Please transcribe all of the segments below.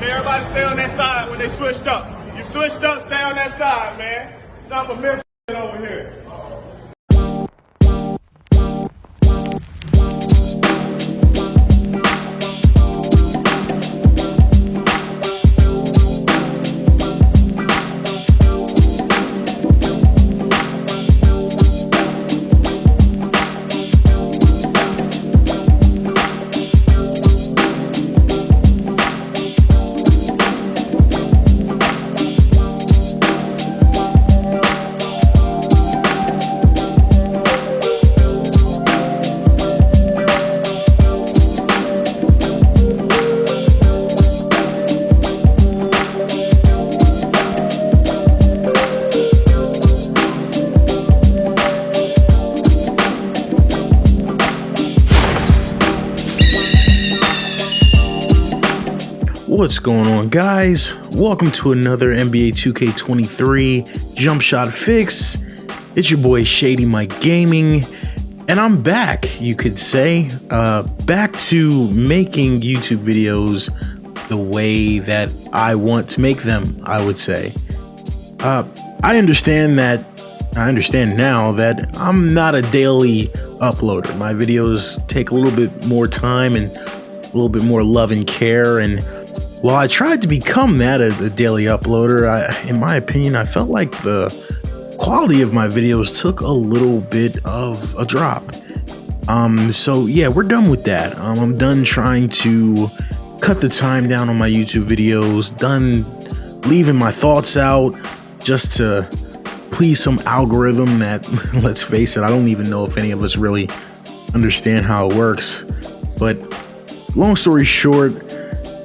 Tell everybody stay on that side when they switched up. You switched up, stay on that side, man. Stop a myth over here. What's going on, guys? Welcome to another NBA 2K23 Jumpshot Fix. It's your boy ShadyMikeGaming, and I'm back, you could say, back to making YouTube videos the way that I want to make them, I would say. I understand now that I'm not a daily uploader. My videos take a little bit more time and a little bit more love and care, and while I tried to become that, a daily uploader, in my opinion, I felt like the quality of my videos took a little bit of a drop. So yeah, we're done with that. I'm done trying to cut the time down on my YouTube videos, done leaving my thoughts out just to please some algorithm that, let's face it, I don't even know if any of us really understand how it works. But long story short,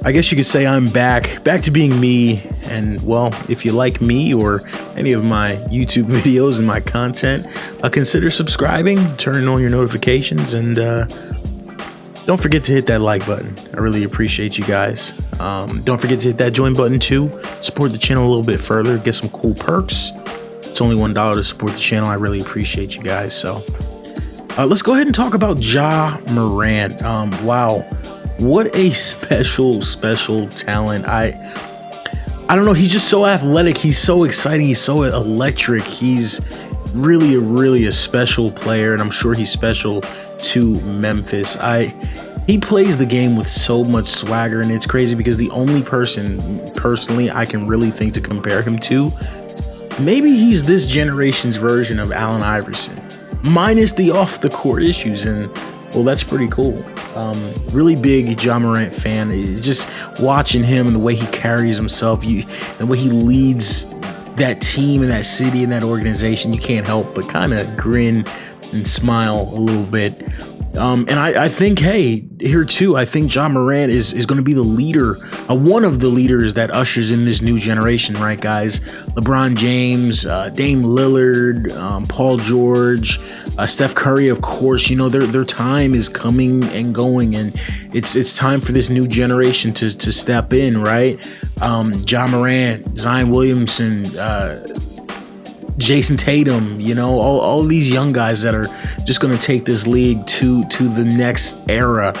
I guess you could say I'm back to being me, and well, if you like me or any of my YouTube videos and my content, consider subscribing, turning on your notifications, and don't forget to hit that like button. I really appreciate you guys. Don't forget to hit that join button too. Support the channel a little bit further, get some cool perks. It's only $1 to support the channel. I really appreciate you guys. So let's go ahead and talk about Ja Morant. Wow. What a special talent. I don't know, he's just so athletic, he's so exciting, he's so electric. He's really a special player, and I'm sure he's special to Memphis. He plays the game with so much swagger, and it's crazy because the only person personally I can really think to compare him to, maybe he's this generation's version of Allen Iverson, minus the off the court issues, and well, that's pretty cool. Really big Ja Morant fan. Just watching him and the way he carries himself, the way he leads that team and that city and that organization, you can't help but kind of grin and smile a little bit. And I think, hey, here too, I think Ja Morant is going to be the leader, one of the leaders that ushers in this new generation, right, guys? LeBron James, Dame Lillard, Paul George, Steph Curry, of course. You know, their time is coming and going, and it's time for this new generation to step in, right? Ja Morant, Zion Williamson, Jason Tatum, you know, all these young guys that are just going to take this league to the next era.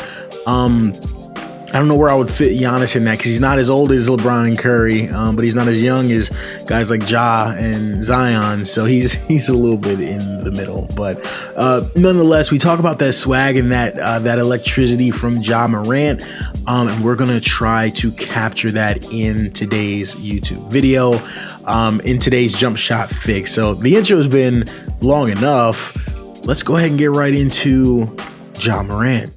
I don't know where I would fit Giannis in that, because he's not as old as LeBron and Curry, but he's not as young as guys like Ja and Zion, so he's a little bit in the middle. But nonetheless, we talk about that swag and that electricity from Ja Morant, and we're gonna try to capture that in today's YouTube video, in today's Jump Shot Fix. So the intro has been long enough. Let's go ahead and get right into Ja Morant.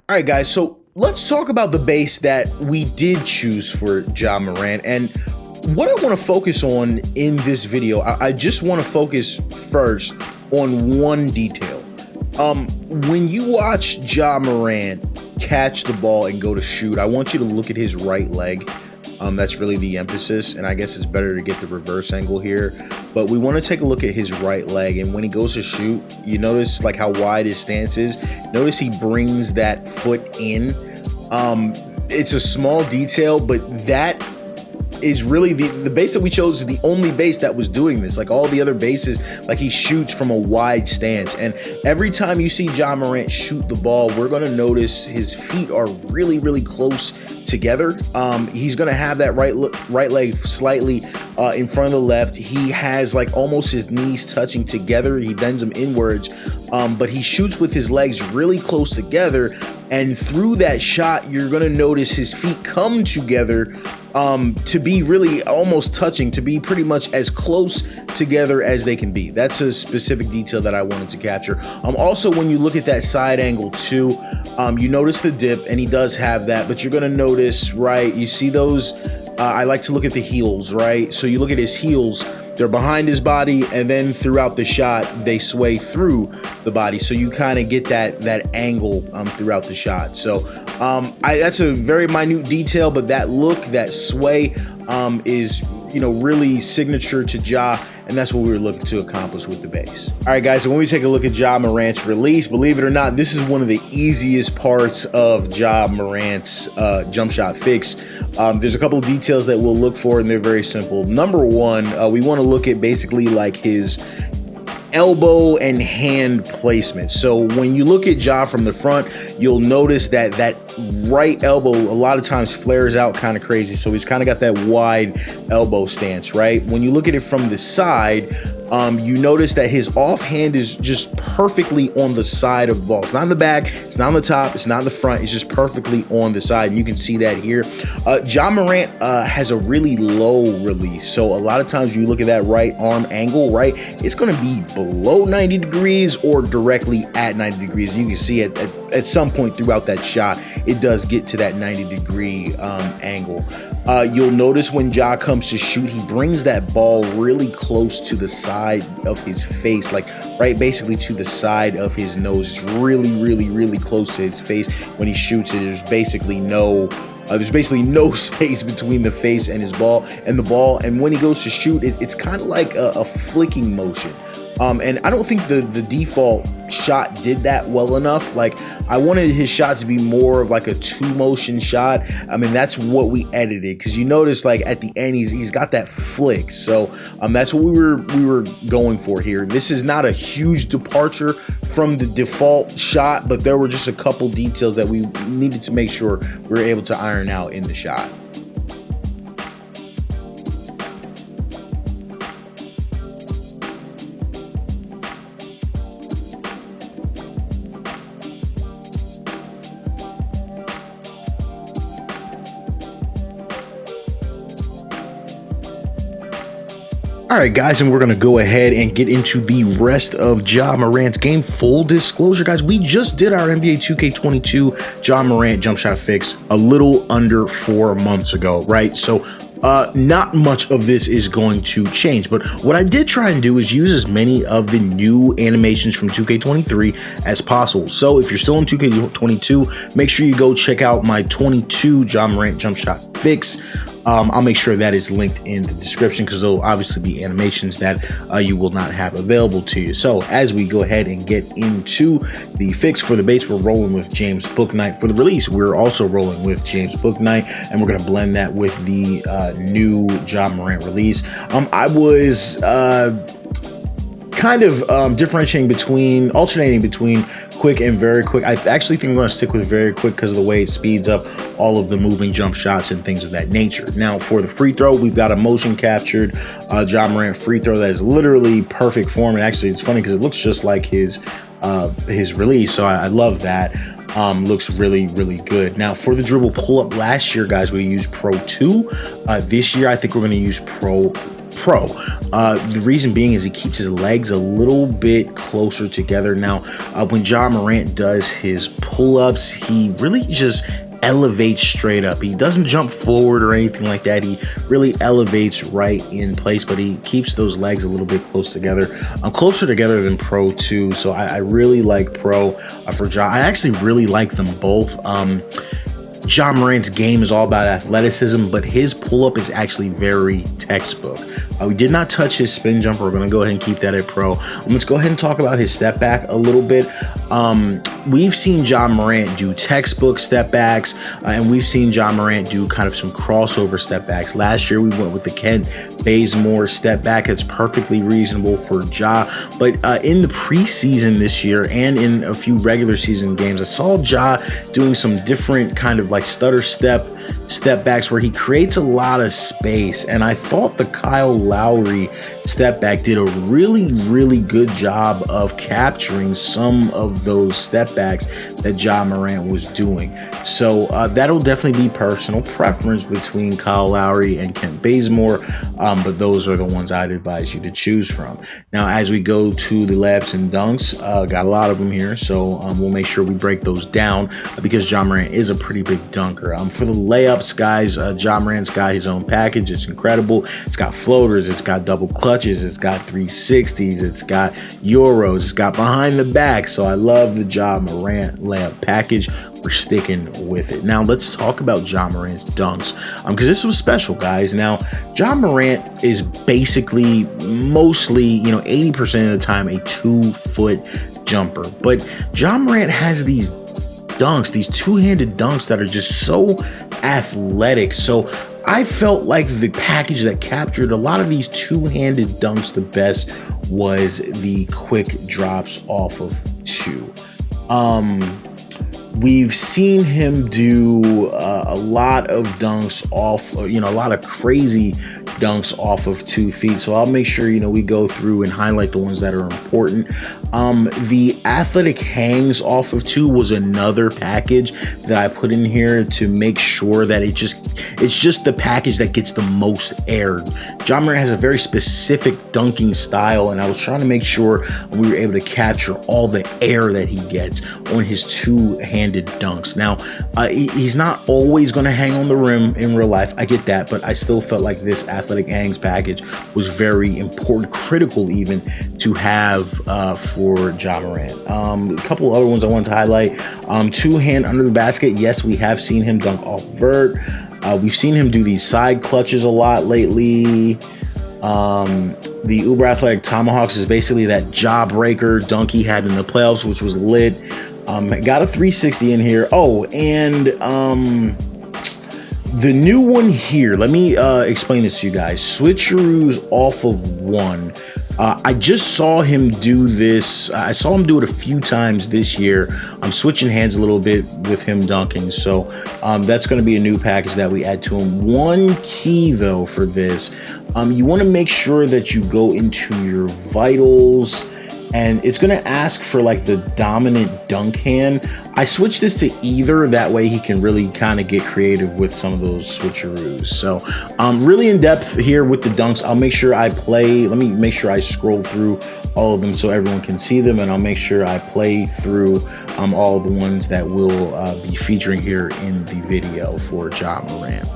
All right, guys, so let's talk about the base that we did choose for Ja Morant. And what I want to focus on in this video, I just want to focus first on one detail. When you watch Ja Morant catch the ball and go to shoot, I want you to look at his right leg. That's really the emphasis, and I guess it's better to get the reverse angle here. But we want to take a look at his right leg, and when he goes to shoot, you notice like how wide his stance is. Notice he brings that foot in. It's a small detail, but that is really the base that we chose is the only base that was doing this. Like all the other bases, like he shoots from a wide stance. And every time you see Ja Morant shoot the ball, we're gonna notice his feet are really, really close together. He's gonna have that right leg slightly in front of the left. He has like almost his knees touching together. He bends them inwards, but he shoots with his legs really close together. And through that shot, you're gonna notice his feet come together to be really almost touching, to be pretty much as close together as they can be. That's a specific detail that I wanted to capture. Also, when you look at that side angle too, you notice the dip, and he does have that, but you're gonna notice, right, you see those, I like to look at the heels, right? So you look at his heels, they're behind his body, and then throughout the shot, they sway through the body. So you kind of get that angle throughout the shot. So that's a very minute detail, but that look, that sway is, you know, really signature to Ja, and that's what we were looking to accomplish with the base. All right, guys, so when we take a look at Ja Morant's release, believe it or not, this is one of the easiest parts of Ja Morant's jump shot fix. There's a couple of details that we'll look for, and they're very simple. Number one, we want to look at basically like his elbow and hand placement. So when you look at Ja from the front, you'll notice that that right elbow a lot of times flares out kind of crazy. So he's kind of got that wide elbow stance, right? When you look at it from the side, you notice that his offhand is just perfectly on the side of the ball. It's not in the back, it's not on the top, it's not in the front, it's just perfectly on the side, and you can see that here. Ja Morant has a really low release, so a lot of times you look at that right arm angle, right, it's going to be below 90 degrees or directly at 90 degrees. And you can see at some point throughout that shot, it does get to that 90-degree angle. You'll notice when Ja comes to shoot, he brings that ball really close to the side of his face, like right basically to the side of his nose. It's really, really, really close to his face when he shoots it. There's basically no space between the face and his ball and the ball. And when he goes to shoot, it's kind of like a flicking motion. And I don't think the default shot did that well enough. Like, I wanted his shot to be more of like a two motion shot. I mean, that's what we edited, because you notice like at the end he's got that flick. So that's what we were going for here. This is not a huge departure from the default shot, but there were just a couple details that we needed to make sure we were able to iron out in the shot. All right, guys, and we're going to go ahead and get into the rest of Ja Morant's game. Full disclosure, guys, we just did our NBA 2K22 Ja Morant jump shot fix a little under 4 months ago, right? So not much of this is going to change, but what I did try and do is use as many of the new animations from 2K23 as possible. So if you're still in 2K22, make sure you go check out my 22 Ja Morant jump shot fix. I'll make sure that is linked in the description, because there'll obviously be animations that you will not have available to you. So as we go ahead and get into the fix for the base, we're rolling with James Bouknight. For the release, we're also rolling with James Bouknight, and we're going to blend that with the new Ja Morant release. I was kind of alternating between quick and very quick. I actually think I'm going to stick with very quick because of the way it speeds up all of the moving jump shots and things of that nature. Now, for the free throw, we've got a motion captured Ja Morant free throw that is literally perfect form. And actually, it's funny because it looks just like his release, so I love that. Looks really, really good. Now, for the dribble pull-up, last year, guys, we used Pro 2. This year, I think we're going to use Pro. The reason being is he keeps his legs a little bit closer together. Now, when Ja Morant does his pull-ups, he really just elevates straight up. He doesn't jump forward or anything like that. He really elevates right in place, but he keeps those legs a little bit close together. Closer together than Pro 2. So I really like Pro for Ja. I actually really like them both. Ja Morant's game is all about athleticism, but his pull-up is actually very textbook. We did not touch his spin jumper. We're going to go ahead and keep that at Pro. Let's go ahead and talk about his step back a little bit. We've seen Ja Morant do textbook step backs, and we've seen Ja Morant do kind of some crossover step backs. Last year, we went with the Kent Bazemore step back. That's perfectly reasonable for Ja. But in the preseason this year and in a few regular season games, I saw Ja doing some different kind of like stutter step backs where he creates a lot of space. And I thought the Kyle Lowry step back did a really good job of capturing some of those step backs that Ja Morant was doing. So that'll definitely be personal preference between Kyle Lowry and Kent Bazemore, but those are the ones I'd advise you to choose from. Now, as we go to the layups and dunks, got a lot of them here, so we'll make sure we break those down because Ja Morant is a pretty big dunker. For the layups, guys, Ja Morant's got his own package. It's incredible. It's got floaters, it's got double clutches, it's got 360s, it's got euros, it's got behind the back. So I love the Ja Morant layup package. We're sticking with it. Now let's talk about Ja Morant's dunks, because this was special, guys. Now, Ja Morant is basically mostly, 80% of the time a 2-foot jumper, but Ja Morant has these dunks, these two-handed dunks that are just so athletic. So I felt like the package that captured a lot of these two-handed dunks the best was the quick drops off of two. We've seen him do a lot of dunks off, a lot of crazy dunks off of 2 feet. So I'll make sure, we go through and highlight the ones that are important. The athletic hangs off of 2 was another package that I put in here to make sure that it's just the package that gets the most air. Ja Morant has a very specific dunking style, and I was trying to make sure we were able to capture all the air that he gets on his two-handed dunks. Now, he's not always going to hang on the rim in real life. I get that, but I still felt like this athletic hangs package was very important, critical even, to have for Ja Morant. A couple other ones I want to highlight. Two-hand under the basket. Yes, we have seen him dunk off vert. We've seen him do these side clutches a lot lately. The uber athletic tomahawks is basically that jawbreaker dunk he had in the playoffs, which was lit. Got a 360 in here. Oh, and the new one here, let me explain this to you guys. Switcheroos off of 1. I just saw him do this. I saw him do it a few times this year. I'm switching hands a little bit with him dunking. So that's going to be a new package that we add to him. One key, though, for this, you want to make sure that you go into your vitals, and it's going to ask for like the dominant dunk hand. I switched this to either, that way he can really kind of get creative with some of those switcheroos. So really in depth here with the dunks. I'll make sure I play, let me make sure I scroll through all of them so everyone can see them, and I'll make sure I play through all the ones that will be featuring here in the video for Ja Morant.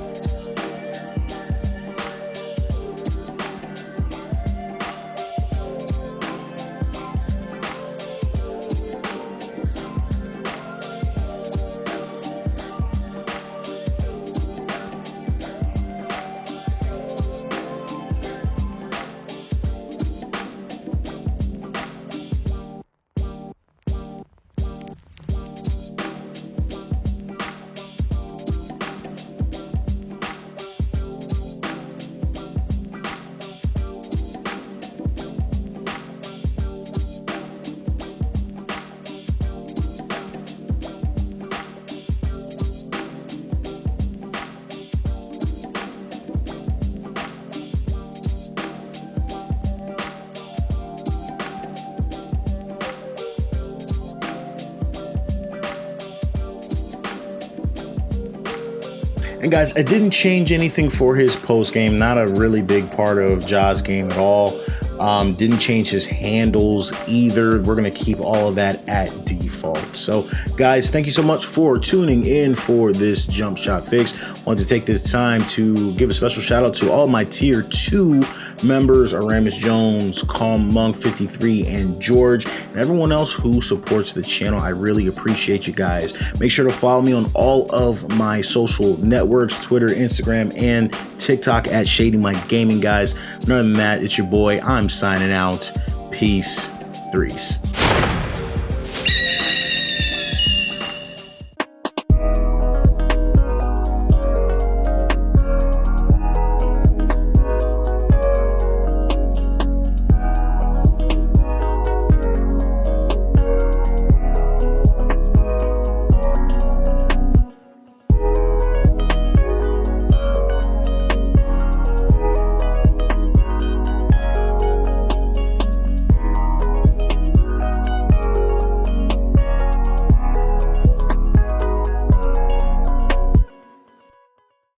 And guys, I didn't change anything for his post game. Not a really big part of Ja's game at all. Didn't change his handles either. We're going to keep all of that at default. So guys, thank you so much for tuning in for this jump shot fix. Wanted to take this time to give a special shout out to all my tier 2 members, Aramis Jones, Calm Monk 53, and George, and everyone else who supports the channel. I really appreciate you guys. Make sure to follow me on all of my social networks, Twitter, Instagram, and TikTok at ShadyMikeGaming, guys. Other than that, it's your boy. I'm signing out. Peace. Threes.